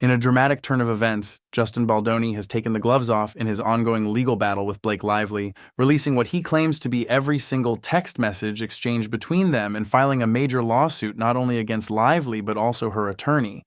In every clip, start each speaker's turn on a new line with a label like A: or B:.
A: In a dramatic turn of events, Justin Baldoni has taken the gloves off in his ongoing legal battle with Blake Lively, releasing what he claims to be every single text message exchanged between them and filing a major lawsuit not only against Lively but also her attorney.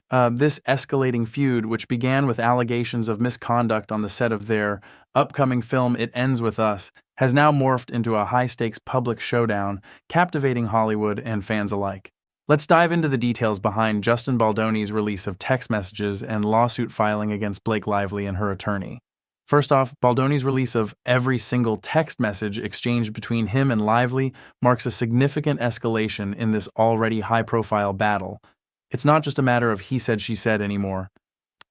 A: This escalating feud, which began with allegations of misconduct on the set of their upcoming film It Ends With Us, has now morphed into a high-stakes public showdown, captivating Hollywood and fans alike. Let's dive into the details behind Justin Baldoni's release of text messages and lawsuit filing against Blake Lively and her attorney. First off, Baldoni's release of every single text message exchanged between him and Lively marks a significant escalation in this already high-profile battle. It's not just a matter of he said, she said anymore.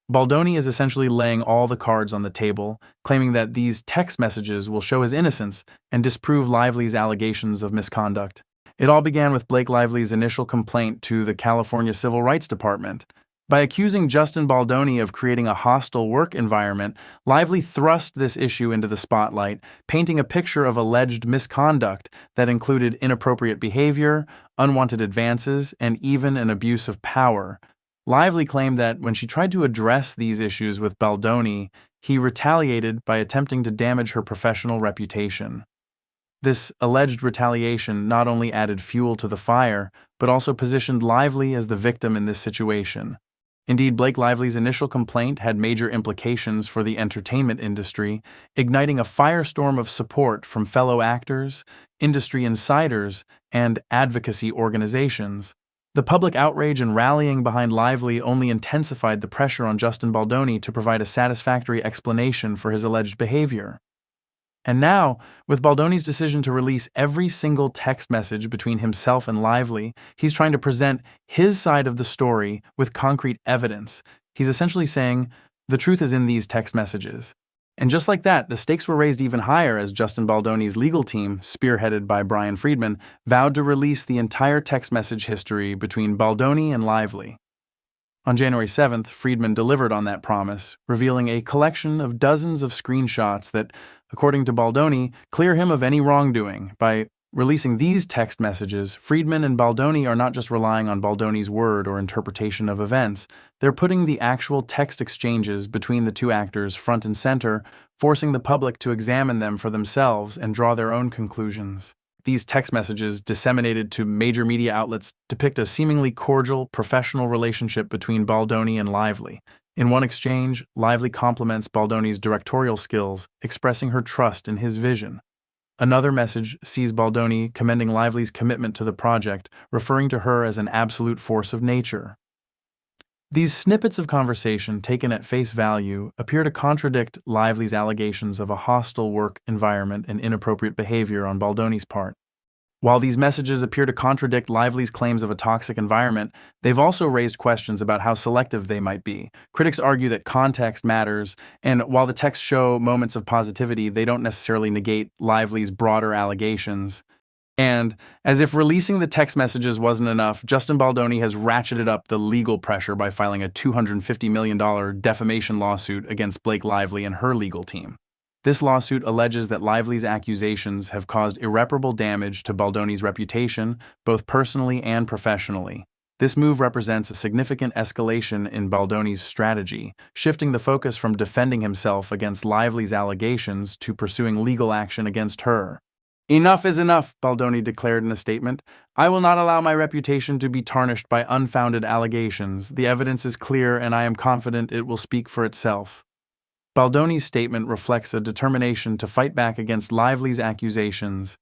A: Baldoni is essentially laying all the cards on the table, claiming that these text messages will show his innocence and disprove Lively's allegations of misconduct. It all began with Blake Lively's initial complaint to the California Civil Rights Department. By accusing Justin Baldoni of creating a hostile work environment, Lively thrust this issue into the spotlight, painting a picture of alleged misconduct that included inappropriate behavior, unwanted advances, and even an abuse of power. Lively claimed that when she tried to address these issues with Baldoni, he retaliated by attempting to damage her professional reputation. This alleged retaliation not only added fuel to the fire, but also positioned Lively as the victim in this situation. Indeed, Blake Lively's initial complaint had major implications for the entertainment industry, igniting a firestorm of support from fellow actors, industry insiders, and advocacy organizations. The public outrage and rallying behind Lively only intensified the pressure on Justin Baldoni to provide a satisfactory explanation for his alleged behavior. And now, with Baldoni's decision to release every single text message between himself and Lively, he's trying to present his side of the story with concrete evidence. He's essentially saying, the truth is in these text messages. And just like that, the stakes were raised even higher as Justin Baldoni's legal team, spearheaded by Brian Friedman, vowed to release the entire text message history between Baldoni and Lively. On January 7th, Friedman delivered on that promise, revealing a collection of dozens of screenshots that, according to Baldoni, clear him of any wrongdoing. By releasing these text messages, Friedman and Baldoni are not just relying on Baldoni's word or interpretation of events, they're putting the actual text exchanges between the two actors front and center, forcing the public to examine them for themselves and draw their own conclusions. These text messages, disseminated to major media outlets, depict a seemingly cordial, professional relationship between Baldoni and Lively. In one exchange, Lively compliments Baldoni's directorial skills, expressing her trust in his vision. Another message sees Baldoni commending Lively's commitment to the project, referring to her as an absolute force of nature. These snippets of conversation, taken at face value, appear to contradict Lively's allegations of a hostile work environment and inappropriate behavior on Baldoni's part. While these messages appear to contradict Lively's claims of a toxic environment, they've also raised questions about how selective they might be. Critics argue that context matters, and while the texts show moments of positivity, they don't necessarily negate Lively's broader allegations. And, as if releasing the text messages wasn't enough, Justin Baldoni has ratcheted up the legal pressure by filing a $250 million defamation lawsuit against Blake Lively and her legal team. This lawsuit alleges that Lively's accusations have caused irreparable damage to Baldoni's reputation, both personally and professionally. This move represents a significant escalation in Baldoni's strategy, shifting the focus from defending himself against Lively's allegations to pursuing legal action against her. "Enough is enough," Baldoni declared in a statement. "I will not allow my reputation to be tarnished by unfounded allegations. The evidence is clear, and I am confident it will speak for itself." Baldoni's statement reflects a determination to fight back against Lively's accusations.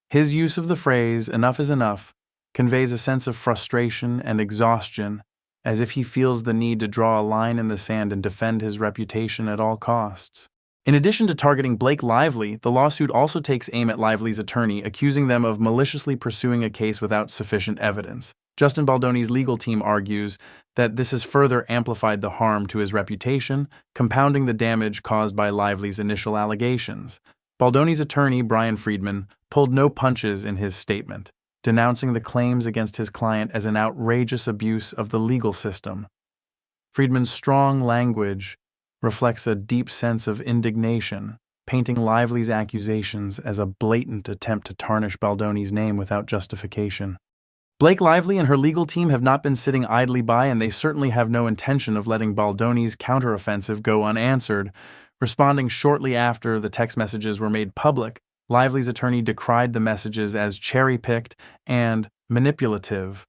A: His use of the phrase, "enough is enough," conveys a sense of frustration and exhaustion, as if he feels the need to draw a line in the sand and defend his reputation at all costs. In addition to targeting Blake Lively, the lawsuit also takes aim at Lively's attorney, accusing them of maliciously pursuing a case without sufficient evidence. Justin Baldoni's legal team argues that this has further amplified the harm to his reputation, compounding the damage caused by Lively's initial allegations. Baldoni's attorney, Brian Friedman, pulled no punches in his statement, denouncing the claims against his client as an outrageous abuse of the legal system. Friedman's strong language reflects a deep sense of indignation, painting Lively's accusations as a blatant attempt to tarnish Baldoni's name without justification. Blake Lively and her legal team have not been sitting idly by, and they certainly have no intention of letting Baldoni's counteroffensive go unanswered. Responding shortly after the text messages were made public, Lively's attorney decried the messages as cherry-picked and manipulative.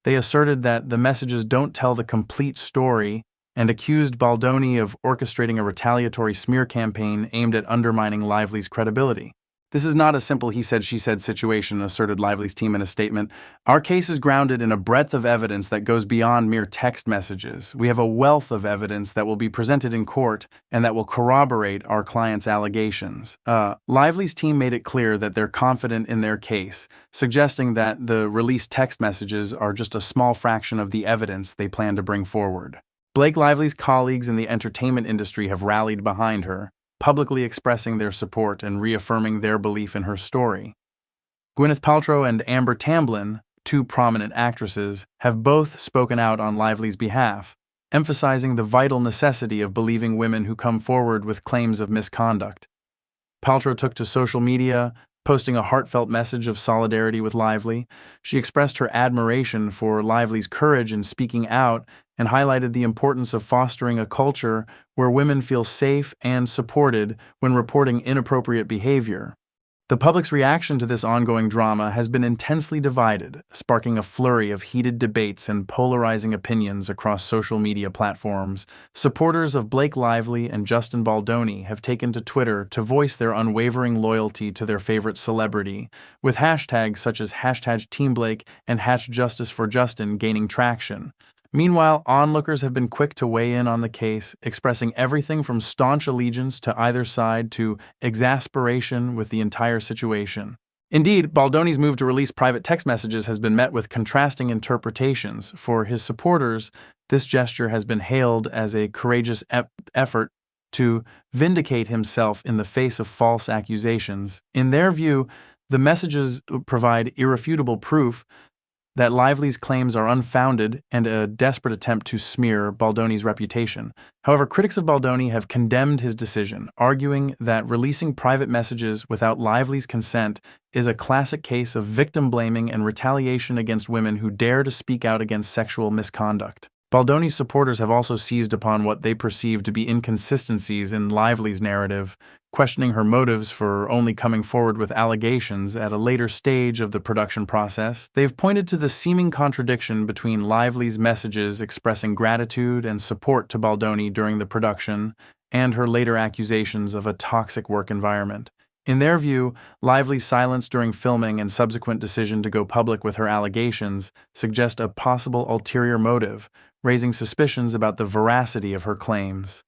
A: They asserted that the messages don't tell the complete story and accused Baldoni of orchestrating a retaliatory smear campaign aimed at undermining Lively's credibility. This is not a simple he said, she said situation, asserted Lively's team in a statement. Our case is grounded in a breadth of evidence that goes beyond mere text messages. We have a wealth of evidence that will be presented in court and that will corroborate our client's allegations. Lively's team made it clear that they're confident in their case, suggesting that the released text messages are just a small fraction of the evidence they plan to bring forward. Blake Lively's colleagues in the entertainment industry have rallied behind her, publicly expressing their support and reaffirming their belief in her story. Gwyneth Paltrow and Amber Tamblyn, two prominent actresses, have both spoken out on Lively's behalf, emphasizing the vital necessity of believing women who come forward with claims of misconduct. Paltrow took to social media, posting a heartfelt message of solidarity with Lively. She expressed her admiration for Lively's courage in speaking out and highlighted the importance of fostering a culture where women feel safe and supported when reporting inappropriate behavior. The public's reaction to this ongoing drama has been intensely divided, sparking a flurry of heated debates and polarizing opinions across social media platforms. Supporters of Blake Lively and Justin Baldoni have taken to Twitter to voice their unwavering loyalty to their favorite celebrity, with hashtags such as #TeamBlake and #JusticeForJustin gaining traction. Meanwhile, onlookers have been quick to weigh in on the case, expressing everything from staunch allegiance to either side to exasperation with the entire situation. Indeed, Baldoni's move to release private text messages has been met with contrasting interpretations. For his supporters, this gesture has been hailed as a courageous effort to vindicate himself in the face of false accusations. In their view, the messages provide irrefutable proof that Lively's claims are unfounded and a desperate attempt to smear Baldoni's reputation. However, critics of Baldoni have condemned his decision, arguing that releasing private messages without Lively's consent is a classic case of victim blaming and retaliation against women who dare to speak out against sexual misconduct. Baldoni's supporters have also seized upon what they perceive to be inconsistencies in Lively's narrative, questioning her motives for only coming forward with allegations at a later stage of the production process. They've pointed to the seeming contradiction between Lively's messages expressing gratitude and support to Baldoni during the production and her later accusations of a toxic work environment. In their view, Lively's silence during filming and subsequent decision to go public with her allegations suggest a possible ulterior motive, raising suspicions about the veracity of her claims.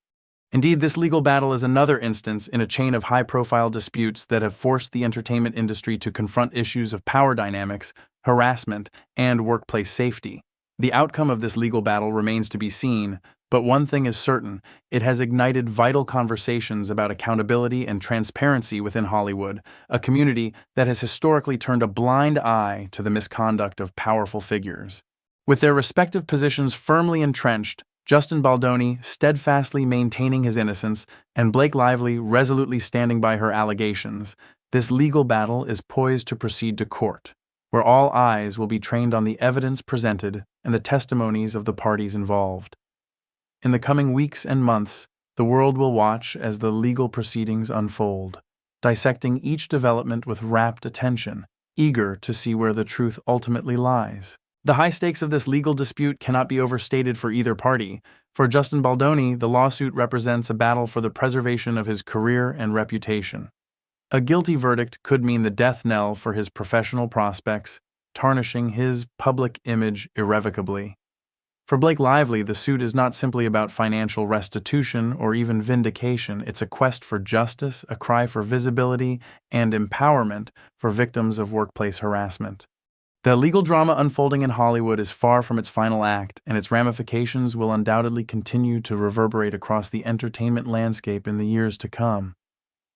A: Indeed, this legal battle is another instance in a chain of high-profile disputes that have forced the entertainment industry to confront issues of power dynamics, harassment, and workplace safety. The outcome of this legal battle remains to be seen, but one thing is certain: it has ignited vital conversations about accountability and transparency within Hollywood, a community that has historically turned a blind eye to the misconduct of powerful figures. With their respective positions firmly entrenched, Justin Baldoni steadfastly maintaining his innocence and Blake Lively resolutely standing by her allegations, this legal battle is poised to proceed to court, where all eyes will be trained on the evidence presented and the testimonies of the parties involved. In the coming weeks and months, the world will watch as the legal proceedings unfold, dissecting each development with rapt attention, eager to see where the truth ultimately lies. The high stakes of this legal dispute cannot be overstated for either party. For Justin Baldoni, the lawsuit represents a battle for the preservation of his career and reputation. A guilty verdict could mean the death knell for his professional prospects, tarnishing his public image irrevocably. For Blake Lively, the suit is not simply about financial restitution or even vindication. It's a quest for justice, a cry for visibility, and empowerment for victims of workplace harassment. The legal drama unfolding in Hollywood is far from its final act, and its ramifications will undoubtedly continue to reverberate across the entertainment landscape in the years to come.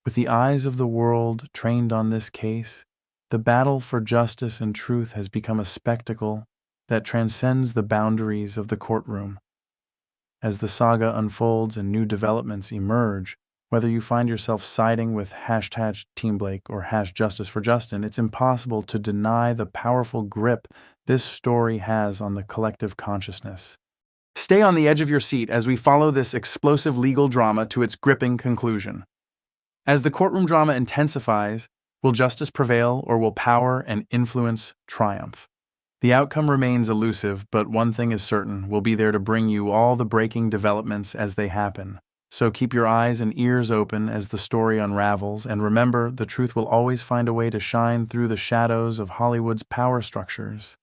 A: With the eyes of the world trained on this case, the battle for justice and truth has become a spectacle that transcends the boundaries of the courtroom. As the saga unfolds and new developments emerge, Whether you find yourself siding with hashtag Team Blake or hash Justice for Justin, it's impossible to deny the powerful grip this story has on the collective consciousness. Stay on the edge of your seat as we follow this explosive legal drama to its gripping conclusion. As the courtroom drama intensifies, will justice prevail or will power and influence triumph? The outcome remains elusive, but one thing is certain: we'll be there to bring you all the breaking developments as they happen. So keep your eyes and ears open as the story unravels, and remember, the truth will always find a way to shine through the shadows of Hollywood's power structures.